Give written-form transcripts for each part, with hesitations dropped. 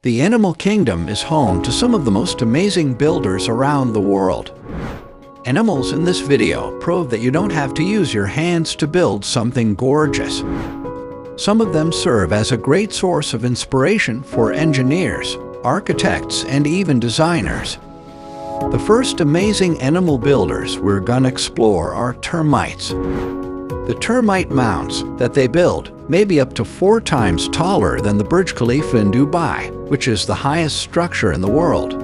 The animal kingdom is home to some of the most amazing builders around the world. Animals in this video prove that you don't have to use your hands to build something gorgeous. Some of them serve as a great source of inspiration for engineers, architects, and even designers. The first amazing animal builders we're gonna explore are termites. The termite mounds that they build may be up to 4 times taller than the Burj Khalifa in Dubai, which is the highest structure in the world.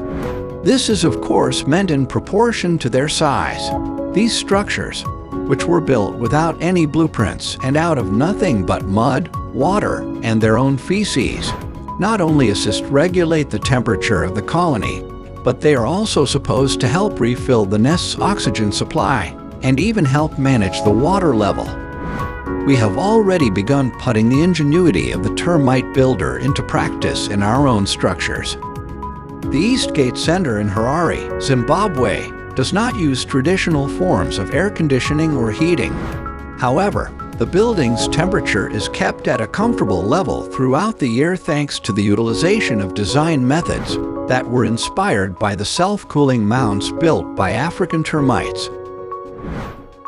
This is of course meant in proportion to their size. These structures, which were built without any blueprints and out of nothing but mud, water, and their own feces, not only assist regulate the temperature of the colony, but they are also supposed to help refill the nest's oxygen supply and even help manage the water level. We have already begun putting the ingenuity of the termite builder into practice in our own structures. The Eastgate Center in Harare, Zimbabwe, does not use traditional forms of air conditioning or heating. However, the building's temperature is kept at a comfortable level throughout the year thanks to the utilization of design methods that were inspired by the self-cooling mounds built by African termites.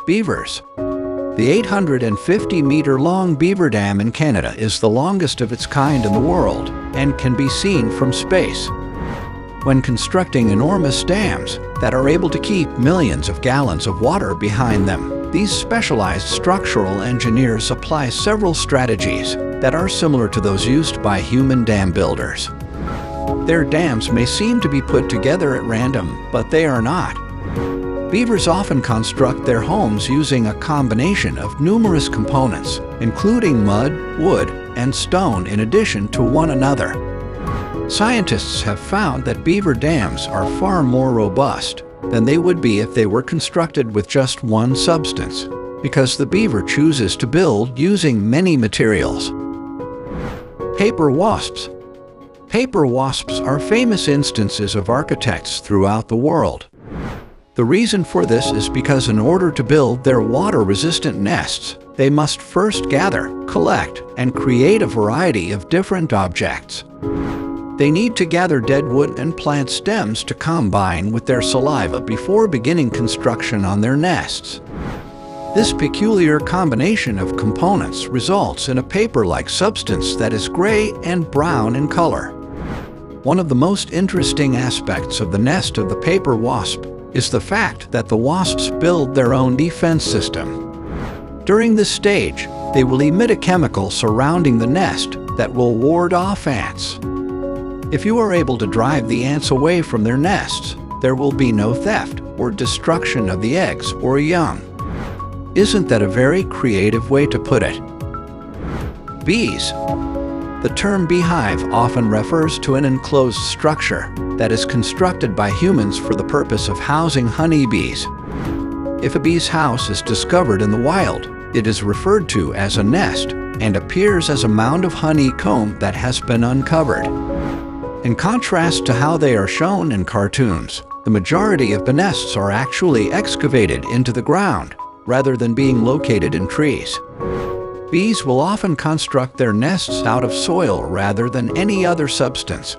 Beavers. The 850-meter-long Beaver Dam in Canada is the longest of its kind in the world and can be seen from space. When constructing enormous dams that are able to keep millions of gallons of water behind them, these specialized structural engineers apply several strategies that are similar to those used by human dam builders. Their dams may seem to be put together at random, but they are not. Beavers often construct their homes using a combination of numerous components, including mud, wood, and stone in addition to one another. Scientists have found that beaver dams are far more robust than they would be if they were constructed with just one substance, because the beaver chooses to build using many materials. Paper wasps. Paper wasps are famous instances of architects throughout the world. The reason for this is because in order to build their water-resistant nests, they must first gather, collect, and create a variety of different objects. They need to gather dead wood and plant stems to combine with their saliva before beginning construction on their nests. This peculiar combination of components results in a paper-like substance that is gray and brown in color. One of the most interesting aspects of the nest of the paper wasp is the fact that the wasps build their own defense system. During this stage, they will emit a chemical surrounding the nest that will ward off ants. If you are able to drive the ants away from their nests, there will be no theft or destruction of the eggs or young. Isn't that a very creative way to put it? Bees. The term beehive often refers to an enclosed structure that is constructed by humans for the purpose of housing honeybees. If a bee's house is discovered in the wild, it is referred to as a nest and appears as a mound of honeycomb that has been uncovered. In contrast to how they are shown in cartoons, the majority of the nests are actually excavated into the ground rather than being located in trees. Bees will often construct their nests out of soil rather than any other substance.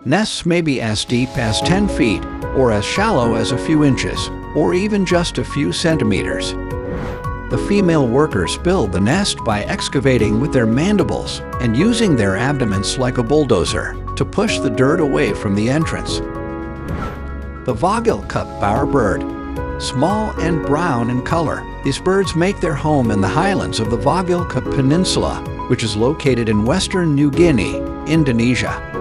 Nests may be as deep as 10 feet or as shallow as a few inches, or even just a few centimeters. The female workers build the nest by excavating with their mandibles and using their abdomens like a bulldozer to push the dirt away from the entrance. The Vogelkop bowerbird. Small and brown in color, these birds make their home in the highlands of the Vogelkop Peninsula, which is located in western New Guinea, Indonesia.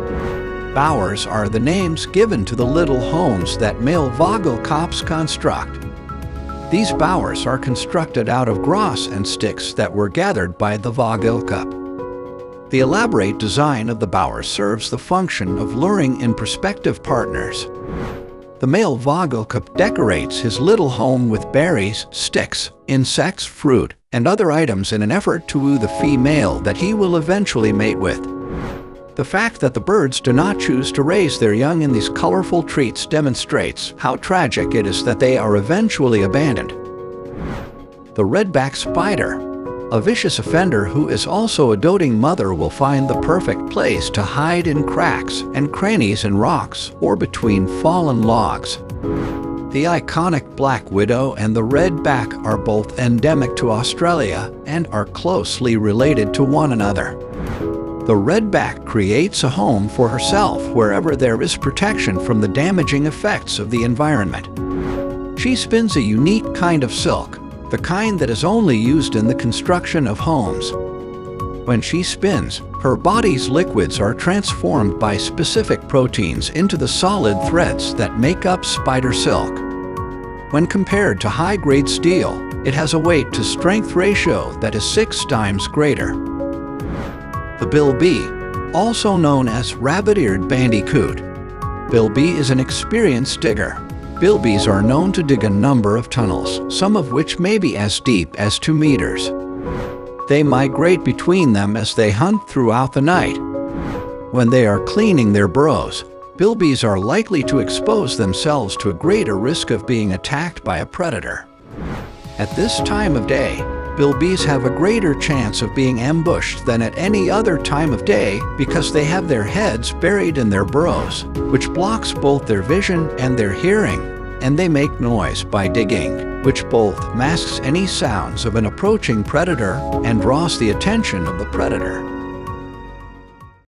Bowers are the names given to the little homes that male Vogelkops construct. These bowers are constructed out of grass and sticks that were gathered by the Vogelkop. The elaborate design of the bower serves the function of luring in prospective partners. The male Vogelkop decorates his little home with berries, sticks, insects, fruit, and other items in an effort to woo the female that he will eventually mate with. The fact that the birds do not choose to raise their young in these colorful treats demonstrates how tragic it is that they are eventually abandoned. The Redback Spider. A vicious offender who is also a doting mother will find the perfect place to hide in cracks and crannies in rocks or between fallen logs. The iconic black widow and the redback are both endemic to Australia and are closely related to one another. The redback creates a home for herself wherever there is protection from the damaging effects of the environment. She spins a unique kind of silk, the kind that is only used in the construction of homes. When she spins, her body's liquids are transformed by specific proteins into the solid threads that make up spider silk. When compared to high-grade steel, it has a weight-to-strength ratio that is 6 times greater. The Bilby, also known as rabbit-eared bandicoot. Bilby is an experienced digger. Bilbies are known to dig a number of tunnels, some of which may be as deep as 2 meters. They migrate between them as they hunt throughout the night. When they are cleaning their burrows, Bilbies are likely to expose themselves to a greater risk of being attacked by a predator. At this time of day, Bilbies have a greater chance of being ambushed than at any other time of day because they have their heads buried in their burrows, which blocks both their vision and their hearing, and they make noise by digging, which both masks any sounds of an approaching predator and draws the attention of the predator.